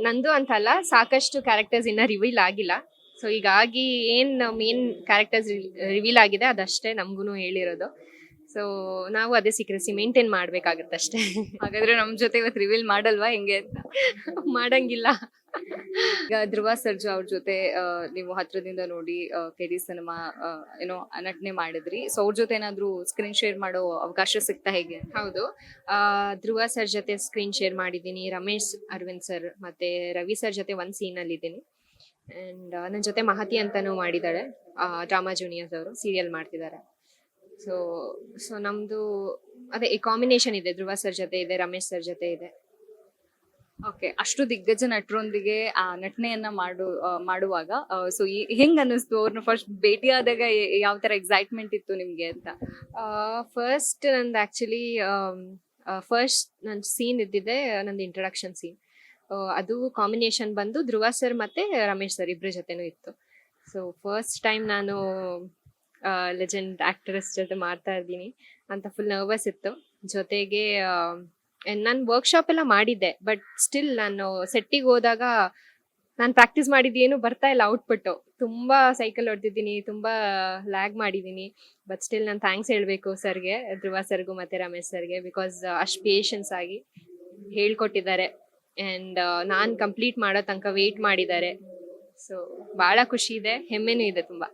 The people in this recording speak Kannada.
ನಂದು ಅಂತಲ್ಲ, ಸಾಕಷ್ಟು ಕ್ಯಾರೆಕ್ಟರ್ಸ್ ಇನ್ನ ರಿವೀಲ್ ಆಗಿಲ್ಲ. ಸೊ ಹೀಗಾಗಿ ಏನ್ ಮೇನ್ ಕ್ಯಾರೆಕ್ಟರ್ಸ್ ರಿವೀಲ್ ಆಗಿದೆ ಅದಷ್ಟೇ ನಮ್ಗೂ ಹೇಳಿರೋದು. ಸೊ ನಾವು ಅದೇ ಸೀಕ್ರೆಸಿ ಮೇಂಟೈನ್ ಮಾಡ್ಬೇಕಾಗತ್ತಷ್ಟೇ. ಹಾಗಾದ್ರೆ ನಮ್ ಜೊತೆ ಇವತ್ತು ರಿವೀಲ್ ಮಾಡಲ್ವಾ ಹೆಂಗೆ ಅಂತ? ಮಾಡಂಗಿಲ್ಲ. ಈಗ ಧ್ರುವ ಸರ್ಜಾ ಅವ್ರ ಜೊತೆ ನೀವು ಹತ್ರದಿಂದ ನೋಡಿ ಕೆರಿ ಸಿನಿಮಾ ಏನೋ ನಟನೆ ಮಾಡಿದ್ರಿ. ಸೊ ಅವ್ರ ಜೊತೆ ಏನಾದ್ರು ಸ್ಕ್ರೀನ್ ಶೇರ್ ಮಾಡೋ ಅವಕಾಶ ಸಿಗ್ತಾ ಹೇಗೆ? ಹೌದು. ಧ್ರುವ ಸರ್ ಜೊತೆ ಸ್ಕ್ರೀನ್ ಶೇರ್ ಮಾಡಿದ್ದೀನಿ, ರಮೇಶ್ ಅರವಿಂದ್ ಸರ್ ಮತ್ತೆ ರವಿ ಸರ್ ಜೊತೆ ಒಂದ್ ಸೀನ್ ಅಲ್ಲಿ ಇದ್ದೀನಿ. ಅಂಡ್ ನನ್ನ ಜೊತೆ ಮಹತಿ ಅಂತಾನೂ ಮಾಡಿದಾಳೆ, ಡ್ರಾಮಾ ಜೂನಿಯರ್ಸ್ ಅವರು ಸೀರಿಯಲ್ ಮಾಡ್ತಿದ್ದಾರೆ. ಸೊ ಸೊ ನಮ್ದು ಅದೇ ಕಾಂಬಿನೇಷನ್ ಇದೆ, ಧ್ರುವ ಸರ್ ಜೊತೆ ಇದೆ, ರಮೇಶ್ ಸರ್ ಜೊತೆ ಇದೆ. ಓಕೆ, ಅಷ್ಟು ದಿಗ್ಗಜ ನಟರೊಂದಿಗೆ ಆ ನಟನೆಯನ್ನ ಮಾಡುವಾಗ ಸೊ ಹೆಂಗ್ ಅನ್ನಿಸ್ತು? ಅವ್ರನ್ನ ಫಸ್ಟ್ ಭೇಟಿ ಆದಾಗ ಯಾವ ತರ ಎಕ್ಸೈಟ್ಮೆಂಟ್ ಇತ್ತು ನಿಮ್ಗೆ ಅಂತ? ಫಸ್ಟ್ ನಂದು ಆಕ್ಚುಲಿ ಫಸ್ಟ್ ನನ್ನ ಸೀನ್ ಇದ್ದಿದೆ, ನಂದು ಇಂಟ್ರಡಕ್ಷನ್ ಸೀನ್. ಅದು ಕಾಂಬಿನೇಷನ್ ಬಂದು ಧ್ರುವ ಸರ್ ಮತ್ತೆ ರಮೇಶ್ ಸರ್ ಇಬ್ಬರ ಜೊತೆನೂ ಇತ್ತು. ಸೊ ಫಸ್ಟ್ ಟೈಮ್ ನಾನು ಲೆಜೆಂಡ್ ಆಕ್ಟ್ರೆಸ್ ಜೊತೆ ಮಾಡ್ತಾ ಇದ್ದೀನಿ ಅಂತ ಫುಲ್ ನರ್ವಸ್ ಇತ್ತು. ಜೊತೆಗೆ ನಾನು ವರ್ಕ್ಶಾಪ್ ಎಲ್ಲ ಮಾಡಿದ್ದೆ, ಬಟ್ ಸ್ಟಿಲ್ ನಾನು ಸೆಟ್ಟಿಗೆ ಹೋದಾಗ ನಾನು ಪ್ರಾಕ್ಟೀಸ್ ಮಾಡಿದ್ದೇನು ಬರ್ತಾ ಇಲ್ಲ ಔಟ್ಪುಟ್ಟು. ತುಂಬಾ ಸೈಕಲ್ ಹೊಡೆದಿದ್ದೀನಿ, ತುಂಬಾ ಲ್ಯಾಗ್ ಮಾಡಿದ್ದೀನಿ. ಬಟ್ ಸ್ಟಿಲ್ ನಾನು ಥ್ಯಾಂಕ್ಸ್ ಹೇಳಬೇಕು ಸರ್ಗೆ, ಧ್ರುವ ಸರ್ಗೂ ಮತ್ತೆ ರಮೇಶ್ ಸರ್ಗೆ, ಬಿಕಾಸ್ ಅಷ್ಟು ಪೇಷನ್ಸ್ ಆಗಿ ಹೇಳ್ಕೊಟ್ಟಿದ್ದಾರೆ. ಆ್ಯಂಡ್ ನಾನು ಕಂಪ್ಲೀಟ್ ಮಾಡೋ ತನಕ ವೇಟ್ ಮಾಡಿದ್ದಾರೆ. ಸೊ ಭಾಳ ಖುಷಿ ಇದೆ, ಹೆಮ್ಮೆನೂ ಇದೆ ತುಂಬ.